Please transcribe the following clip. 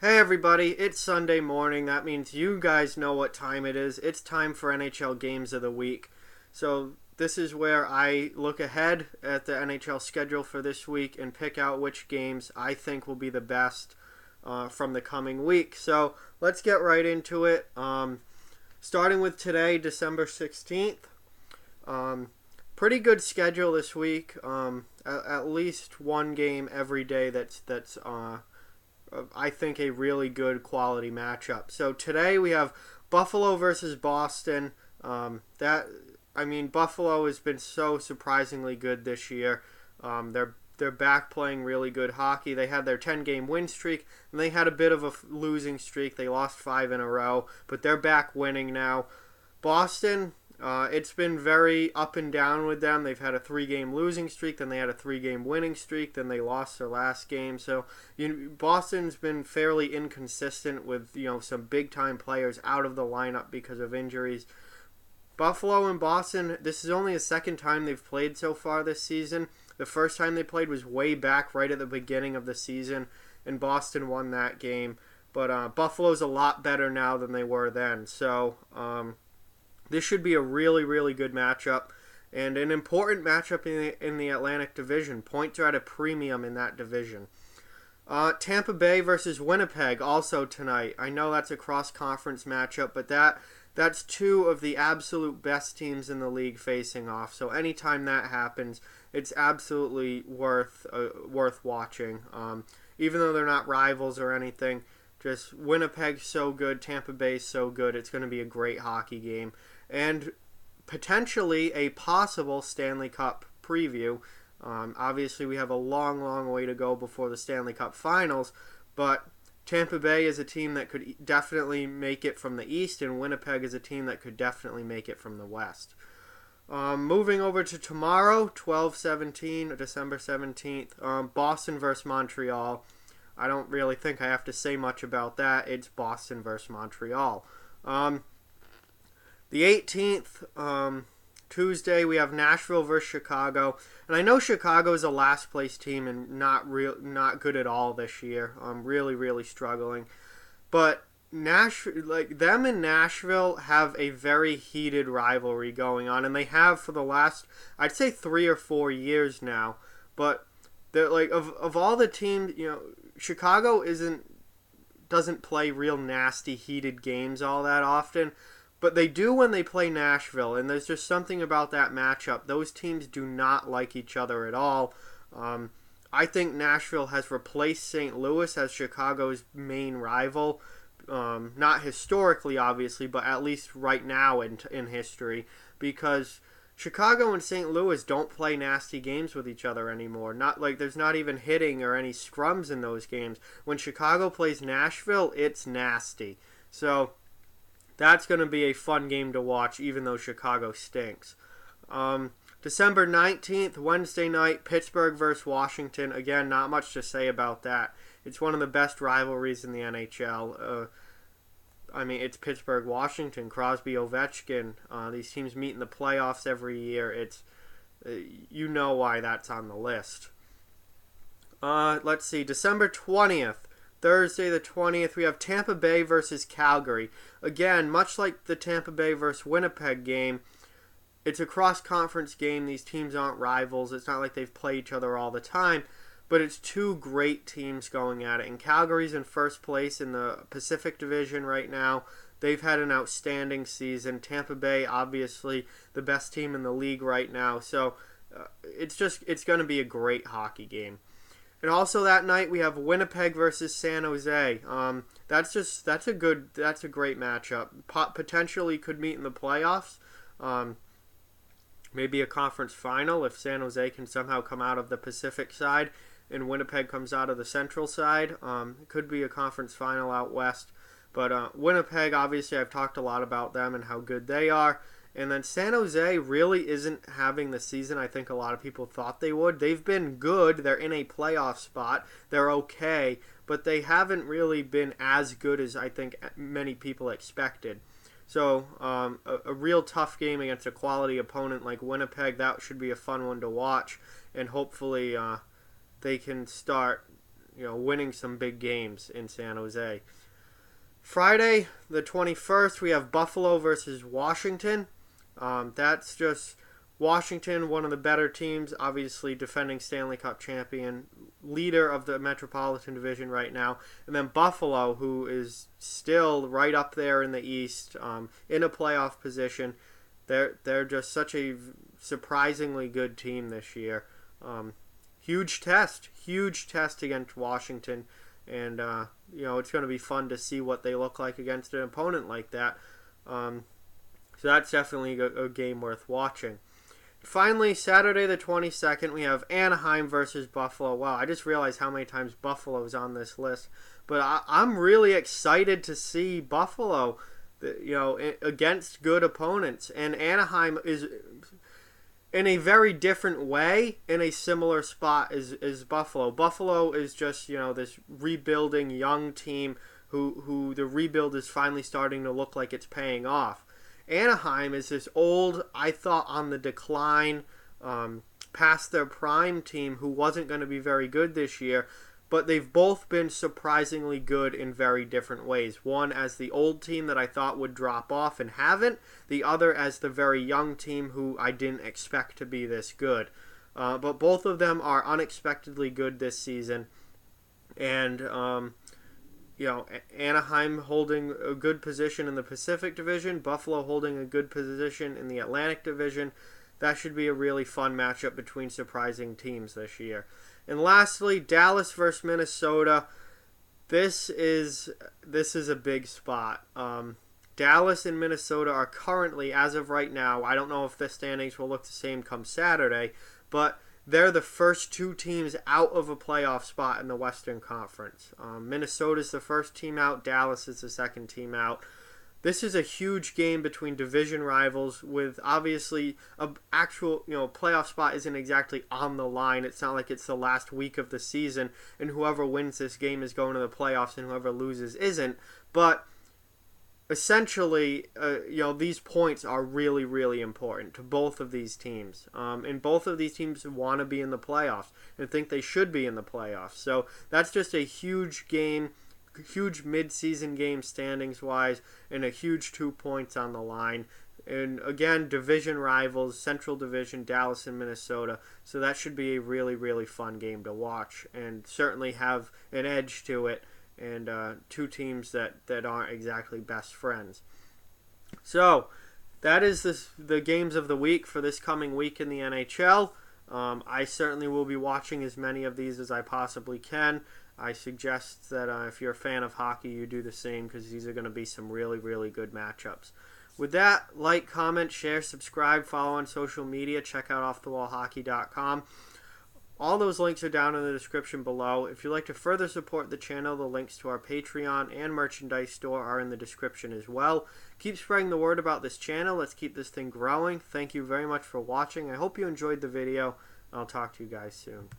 Hey everybody, it's Sunday morning. That means you guys know what time it is. It's time for NHL Games of the Week. So this is where I look ahead at the NHL schedule for this week and pick out which games I think will be the best from the coming week. So let's get right into it. Starting with today, December 16th. Pretty good schedule this week. At least one game every day that's I think a really good quality matchup. So today we have Buffalo versus Boston. Buffalo has been so surprisingly good this year. They're back playing really good hockey. They had their 10-game win streak, and they had a bit of a losing streak. They lost 5 in a row, but they're back winning now. Boston, it's been very up and down with them. They've had a 3-game losing streak, then they had a 3-game winning streak, then they lost their last game. So Boston's been fairly inconsistent with some big-time players out of the lineup because of injuries. Buffalo and Boston, this is only the second time they've played so far this season. The first time they played was way back right at the beginning of the season, and Boston won that game. But Buffalo's a lot better now than they were then. So this should be a really, really good matchup, and an important matchup in the Atlantic Division. Points are at a premium in that division. Tampa Bay versus Winnipeg also tonight. I know that's a cross-conference matchup, but that's two of the absolute best teams in the league facing off. So anytime that happens, it's absolutely worth watching. Even though they're not rivals or anything, just Winnipeg's so good, Tampa Bay's so good. It's going to be a great hockey game. And potentially a possible Stanley Cup preview. Obviously, we have a long, long way to go before the Stanley Cup Finals, but Tampa Bay is a team that could definitely make it from the East, and Winnipeg is a team that could definitely make it from the West. Moving over to tomorrow, 12/17, December 17th, Boston versus Montreal. I don't really think I have to say much about that. It's Boston versus Montreal. The 18th, Tuesday, we have Nashville versus Chicago. And I know Chicago is a last place team and not good at all this year. Really, really struggling. But them and Nashville have a very heated rivalry going on, and they have for the last, I'd say, 3 or 4 years now. But they're of all the teams, Chicago doesn't play real nasty, heated games all that often. But they do when they play Nashville, and there's just something about that matchup. Those teams do not like each other at all. I think Nashville has replaced St. Louis as Chicago's main rival. Not historically, obviously, but at least right now in history. Because Chicago and St. Louis don't play nasty games with each other anymore. There's not even hitting or any scrums in those games. When Chicago plays Nashville, it's nasty. So that's going to be a fun game to watch, even though Chicago stinks. December 19th, Wednesday night, Pittsburgh versus Washington. Again, not much to say about that. It's one of the best rivalries in the NHL. It's Pittsburgh-Washington, Crosby-Ovechkin. These teams meet in the playoffs every year. You know why that's on the list. Let's see, December 20th. Thursday the 20th, we have Tampa Bay versus Calgary. Again, much like the Tampa Bay versus Winnipeg game, it's a cross-conference game. These teams aren't rivals. It's not like they've played each other all the time, but it's two great teams going at it. And Calgary's in first place in the Pacific Division right now. They've had an outstanding season. Tampa Bay, obviously, the best team in the league right now. So it's going to be a great hockey game. And also that night we have Winnipeg versus San Jose. That's a great matchup. Potentially could meet in the playoffs. Maybe a conference final if San Jose can somehow come out of the Pacific side and Winnipeg comes out of the Central side. It could be a conference final out west. But Winnipeg, obviously, I've talked a lot about them and how good they are. And then San Jose really isn't having the season I think a lot of people thought they would. They've been good. They're in a playoff spot. They're okay. But they haven't really been as good as I think many people expected. So a real tough game against a quality opponent like Winnipeg. That should be a fun one to watch. And hopefully they can start winning some big games in San Jose. Friday, the 21st, we have Buffalo versus Washington. That's just Washington, one of the better teams, obviously defending Stanley Cup champion, leader of the Metropolitan Division right now. And then Buffalo, who is still right up there in the East, in a playoff position. They're just such a surprisingly good team this year. Huge test against Washington. And, it's going to be fun to see what they look like against an opponent like that. So that's definitely a game worth watching. Finally, Saturday the 22nd, we have Anaheim versus Buffalo. Wow, I just realized how many times Buffalo is on this list. But I'm really excited to see Buffalo, against good opponents. And Anaheim is in a very different way in a similar spot as Buffalo. Buffalo is just, this rebuilding young team who the rebuild is finally starting to look like it's paying off. Anaheim is this old, I thought on the decline, past their prime team who wasn't going to be very good this year, but they've both been surprisingly good in very different ways. One as the old team that I thought would drop off and haven't, the other as the very young team who I didn't expect to be this good. But both of them are unexpectedly good this season, and Anaheim holding a good position in the Pacific Division, Buffalo holding a good position in the Atlantic Division. That should be a really fun matchup between surprising teams this year. And lastly, Dallas versus Minnesota. This is a big spot. Dallas and Minnesota are currently, as of right now, I don't know if the standings will look the same come Saturday, but they're the first two teams out of a playoff spot in the Western Conference. Minnesota's the first team out. Dallas is the second team out. This is a huge game between division rivals with obviously an actual, playoff spot isn't exactly on the line. It's not like it's the last week of the season and whoever wins this game is going to the playoffs and whoever loses isn't. But essentially, these points are really, really important to both of these teams. And both of these teams want to be in the playoffs and think they should be in the playoffs. So that's just a huge game, huge mid-season game standings-wise, and a huge 2 points on the line. And again, division rivals, Central Division, Dallas and Minnesota. So that should be a really, really fun game to watch and certainly have an edge to it. And two teams that aren't exactly best friends. So that is the games of the week for this coming week in the NHL. I certainly will be watching as many of these as I possibly can. I suggest that if you're a fan of hockey, you do the same because these are going to be some really, really good matchups. With that, like, comment, share, subscribe, follow on social media. Check out offthewallhockey.com. All those links are down in the description below. If you'd like to further support the channel, the links to our Patreon and merchandise store are in the description as well. Keep spreading the word about this channel. Let's keep this thing growing. Thank you very much for watching. I hope you enjoyed the video. I'll talk to you guys soon.